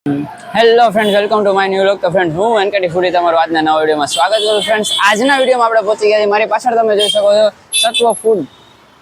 Hello friends, welcome to my new vlog. તો friends, હું એનકેટી ફૂડી તમારું આજના નવા વિડીયોમાં સ્વાગત કરું. ફ્રેન્ડ્સ, આજના વિડીયોમાં આપણે પહોંચી ગયા છીએ. મારી પાછળ તમે જોઈ શકો છો સત્વ ફૂડ,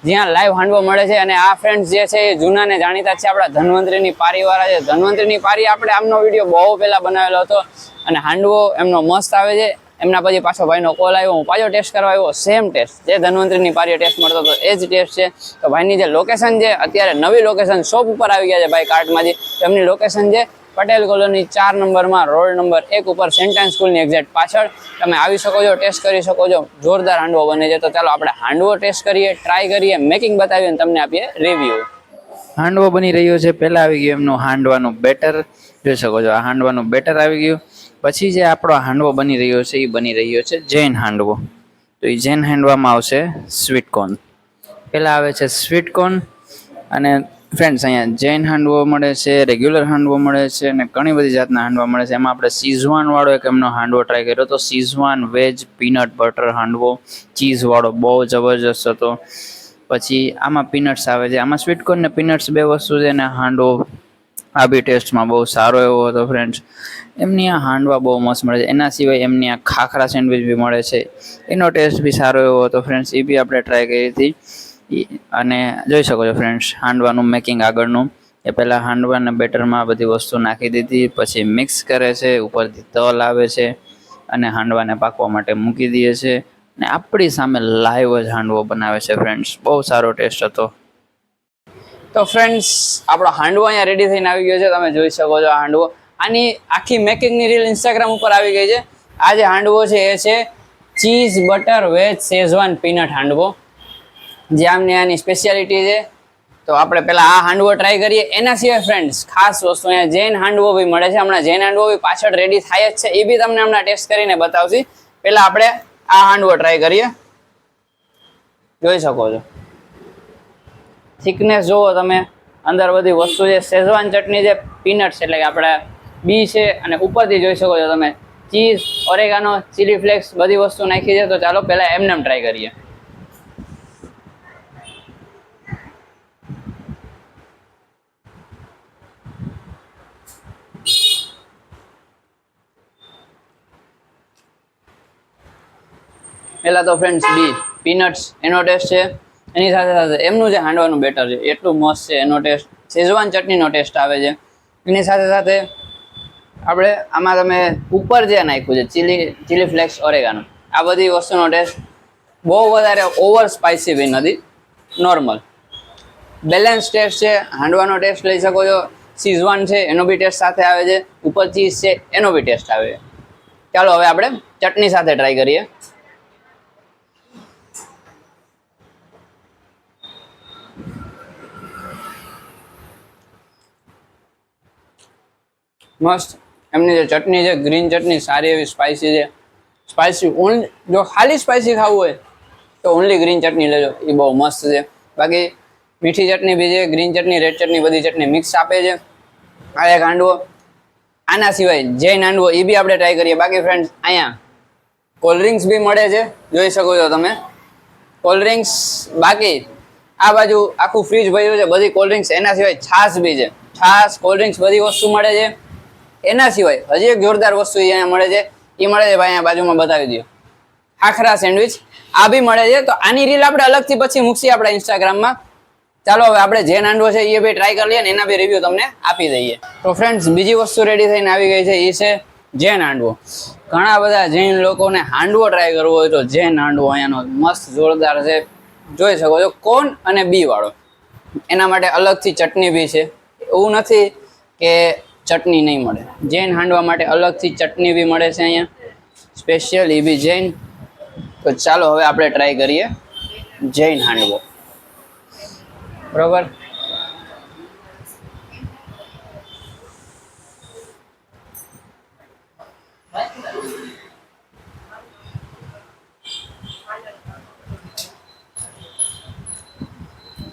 જ્યાં લાઈવ હાંડવો મળે છે. અને આ ફ્રેન્ડ્સ જે છે એ જૂના ને જાણીતા છે, આપણા ધન્વંતરીની પારીવાળા છે. ધન્વંતરીની પારી આપણે આમનો વિડીયો બહુ પહેલા બનાવેલો હતો અને હાંડવો એમનો મસ્ત આવે છે. એમના પછી પાછો ભાઈનો કોલ આવ્યો, હું પાછો ટેસ્ટ કરવા આવ્યો. સેમ ટેસ્ટ જે ધન્વંતરીની પારીએ ટેસ્ટ મળતો હતો એ જ ટેસ્ટ છે. તો ભાઈની જે લોકેશન છે, અત્યારે નવી લોકેશન શોપ ઉપર આવી ગયા છે ભાઈ કાર્ટમાંથી. એમની લોકેશન છે પટેલ કોલોની 4 નંબરમાં, રોડ નંબર 1 ઉપર, સેન્ટાન સ્કૂલની એક્ઝેક્ટ પાછળ. તમે આવી શકો છો, ટેસ્ટ કરી શકો છો. જોરદાર હાંડવો બને છે. તો ચાલો આપણે હાંડવો ટેસ્ટ કરીએ, ટ્રાય કરીએ, મેકિંગ બતાવીએ અને તમને આપીએ રિવ્યુ. હાંડવો બની રહ્યો છે. પહેલા આવી ગયું એમનું હાંડવાનું બેટર, જોઈ શકો છો. આ હાંડવાનું બેટર આવી ગયું. પછી જે આપણો હાંડવો બની રહ્યો છે એ બની રહ્યો છે જૈન હાંડવો. તો એ જૈન હાંડવામાં આવશે સ્વીટ કોર્ન. પહેલા આવે છે સ્વીટ કોર્ન. અને ફ્રેન્ડ્સ, અહીંયા જૈન હાંડવો મળે છે, રેગ્યુલર હાંડવો મળે છે અને ઘણી બધી જાતના હાંડવા મળે છે. એમાં આપણે સીઝવાન વાળો એક એમનો હાંડવો ટ્રાય કર્યો તો schezwan veg peanut butter handvo, cheese વાળો, બહુ જબરજસ્ત હતો. પછી આમાં પીનટ્સ આવે છે, આમાં સ્વીટ કોર્ન ને પીનટ્સ બે વસ્તુ છે. અને હાંડવો આ બી ટેસ્ટમાં બહુ સારો એવો હતો. ફ્રેન્ડ્સ, એમની આ હાંડવા બહુ મસ્ત મળે છે. એના સિવાય એમની આ ખાખરા સેન્ડવિચ બી મળે છે, એનો ટેસ્ટ બી સારો એવો હતો. ફ્રેન્ડ્સ, એ બી આપણે ટ્રાય કરી હતી. અને જોઈ શકો છો ફ્રેન્ડ્સ, હાંડવાનું મેકિંગ આગળનું. એ પહેલાં હાંડવાના બેટરમાં બધી વસ્તુ નાખી દીધી, પછી મિક્સ કરે છે, ઉપરથી તલ આવે છે અને હાંડવાને પાકવા માટે મૂકી દે છે. ને આપણી સામે લાઈવ જ હાંડવો બનાવે છે. ફ્રેન્ડ્સ, બહુ સારો ટેસ્ટ હતો. તો ફ્રેન્ડ્સ, આપણો હાંડવો અહીંયા રેડી થઈને આવી ગયો છે. તમે જોઈ શકો છો આ હાંડવો. આની આખી મેકિંગની રીલ ઇન્સ્ટાગ્રામ ઉપર આવી ગઈ છે. આ જે હાંડવો છે એ છે cheese butter veg Schezwan peanut handvo, જે આમની આની સ્પેશિયાલિટી છે. તો આપણે પહેલા આ હાંડવો ટ્રાય કરીએ. એના સિવાય ફ્રેન્ડ્સ, ખાસ વસ્તુ અહીંયા જૈન હાંડવો બી મળે છે. હમણાં જૈન હાંડવો બી પાછળ રેડી થાય જ છે, એ બી તમને હમણાં ટેસ્ટ કરીને બતાવશી. પહેલા આપણે આ હાંડવો ટ્રાય કરીએ. જોઈ શકો છો થિકનેસ જુઓ તમે, અંદર બધી વસ્તુ છે. શેઝવાન ચટણી છે, પીનટ્સ એટલે કે આપણે બી છે, અને ઉપરથી જોઈ શકો છો તમે ચીઝ, ઓરેગાનો, ચીલી ફ્લેક્સ બધી વસ્તુ નાખી છે. તો ચાલો પહેલા એમને ટ્રાય કરીએ. પહેલા તો ફ્રેન્ડ્સ બી પીનટ્સ એનો ટેસ્ટ છે. એની સાથે સાથે એમનું જે હાંડવાનું બેટર છે એટલું મસ્ત છે. એનો ટેસ્ટ શેઝવાન ચટણીનો ટેસ્ટ આવે છે. એની સાથે સાથે આપણે આમાં તમે ઉપર જે નાખ્યું છે ચીલી ફ્લેક્સ, ઓરેગાનો, આ બધી વસ્તુનો ટેસ્ટ બહુ વધારે ઓવર સ્પાઇસી બી નથી, નોર્મલ બેલેન્સ ટેસ્ટ છે. હાંડવાનો ટેસ્ટ લઈ શકો છો. શીઝવાન છે એનો બી ટેસ્ટ સાથે આવે છે, ઉપર ચીઝ છે એનો બી ટેસ્ટ આવે છે. ચાલો હવે આપણે ચટણી સાથે ટ્રાય કરીએ. મસ્ત એમની જે ચટણી છે, ગ્રીન ચટણી, સારી એવી સ્પાઇસી છે. સ્પાઇસી ઓનલી, જો ખાલી સ્પાઇસી ખાવું હોય તો ઓનલી ગ્રીન ચટણી લેજો, એ બહુ મસ્ત છે. બાકી મીઠી ચટણી બી છે, ગ્રીન ચટણી, રેડ ચટણી, બધી ચટણી મિક્સ આપે છે. આ એક હાંડવો. આના સિવાય જૈન હાંડવો એ બી આપણે ટ્રાય કરીએ. બાકી ફ્રેન્ડ્સ, અહીંયા કોલ્ડ્રિંક્સ બી મળે છે, જોઈ શકો છો તમે કોલ્ડ્રિંક્સ. બાકી આ બાજુ આખું ફ્રીજ ભર્યું છે બધી કોલ્ડ્રિંક્સ. એના સિવાય છાશ બી છે, છાશ, કોલ્ડ્રિંક્સ બધી વસ્તુ મળે છે. એના સિવાય હજી એક જોરદાર વસ્તુ અહીંયા મળે છે, એ મળે છે ભાઈ અહીંયા બાજુમાં બતાવી દો, ખાખરા સેન્ડવિચ. આ બી મળે છે. તો આની રીલ આપણે અલગથી પછી મૂકીએ આપણા ઇન્સ્ટાગ્રામમાં. ચાલો હવે આપણે જે હાંડવો છે એ બી ટ્રાય કરી લઈએ ને એના બી રિવ્યુ તમને આપી દઈએ. તો ફ્રેન્ડ્સ, બીજી વસ્તુ રેડી થઈને આવી ગઈ છે, એ છે જૈન હાંડવો. ઘણા બધા જૈન લોકોને હાંડવો ટ્રાય કરવો હોય તો જૈન હાંડવો અહીંયાનો મસ્ત જોરદાર છે. જોઈ શકો છો, કોર્ન અને બી વાળો. એના માટે અલગથી ચટણી બી છે. એવું નથી કે ચટણી નહીં મળે. જૈન હાંડવા માટે અલગથી ચટણી બી મળે છે અહીંયા સ્પેશિયલ, એ બી જૈન. તો ચાલો હવે આપણે ટ્રાય કરીએ જૈન હાંડવો. બરોબર,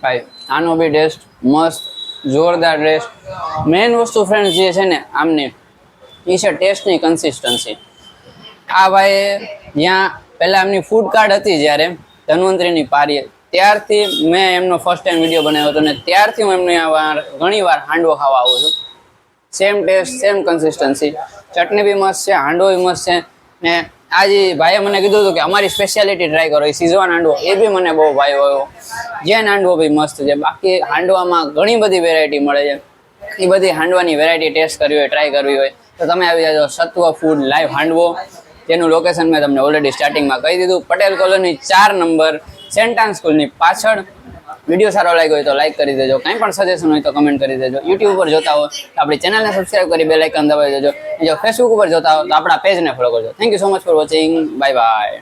ભાઈ આનો બી ટેસ્ટ મસ્ત, જોરદાર ટેસ્ટ. મેઇન વસ્તુ ફ્રેન્ડ્સ જે છે ને આમની, એ છે ટેસ્ટની કન્સિસ્ટન્સી. આ ભાઈ જ્યાં પહેલાં એમની ફૂડ કાર્ડ હતી જ્યારે ધન્વંતરીની પારીએ, ત્યારથી મેં એમનો ફર્સ્ટ ટાઈમ વિડીયો બનાવ્યો હતો, અને ત્યારથી હું એમને ઘણી વાર હાંડવો ખાવા આવું છું. સેમ ટેસ્ટ સેમ કન્સિસ્ટન્સી, ચટણી બી મસ્ત છે, હાંડવો બી મસ્ત છે. ને આ જે ભાઈએ મને કીધું હતું કે અમારી સ્પેશિયાલિટી ટ્રાય કરો, એ સિઝવાન હાંડવો, એ બી મને બહુ ભાવ્યો. જૈન હાંડવો બી મસ્ત છે. બાકી હાંડવામાં ઘણી બધી વેરાયટી મળે છે. એ બધી હાંડવાની વેરાયટી ટેસ્ટ કરવી હોય, ટ્રાય કરવી હોય તો તમે આવી જાજો સત્વ ફૂડ લાઈવ હાંડવો, જેનું લોકેશન મેં તમને ઓલરેડી સ્ટાર્ટિંગમાં કહી દીધું. પટેલ કોલોની 4 નંબર, સેન્ટાન સ્કૂલની પાછળ. વિડીયો સારો લાગ્યો હોય તો લાઈક કરી દેજો, કંઈ પણ સજેશન હોય તો કમેન્ટ કરી દેજો. યુટ્યુબ ઉપર જોતા હો તો આપણી ચેનલને સબસ્ક્રાઈબ કરી બેલ આઇકન દબાવી દેજો. જો ફેસબુક ઉપર જોતા હો તો આપણા પેજને ફોલો કરજો. Thank you so much for watching. Bye bye.